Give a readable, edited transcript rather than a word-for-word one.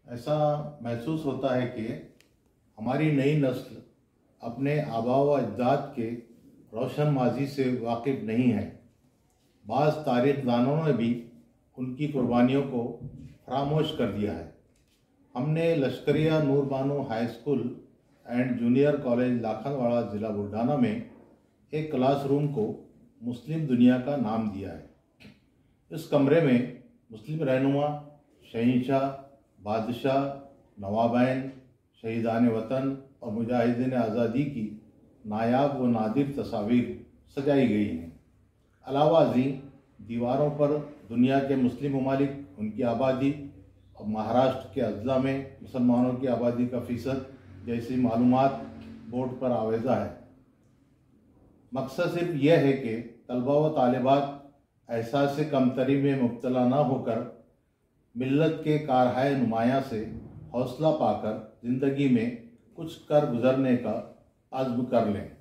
ایسا محسوس ہوتا ہے کہ ہماری نئی نسل اپنے آباء و اجداد کے روشن ماضی سے واقف نہیں ہے۔ بعض تاریخ دانوں نے بھی ان کی قربانیوں کو فراموش کر دیا ہے۔ ہم نے Lashkariya Noor Bano high school and junior college Lakhanwada ضلع بلڈانہ میں ایک کلاس روم کو مسلم دنیا کا نام دیا ہے۔ اس کمرے میں مسلم رہنما، شہنشاہ، بادشاہ، نوابین، شہیدان وطن اور مجاہدین آزادی کی نایاب و نادر تصاویر سجائی گئی ہیں۔ علاوہ ازیں دیواروں پر دنیا کے مسلم ممالک، ان کی آبادی اور مہاراشٹر کے اضلاع میں مسلمانوں کی آبادی کا فیصد جیسی معلومات بورڈ پر آویزہ ہے۔ مقصد صرف یہ ہے کہ طلباء و طالبات احساس کمتری میں مبتلا نہ ہو کر ملت کے کارہائے نمایاں سے حوصلہ پا کر زندگی میں کچھ کر گزرنے کا عزم کر لیں۔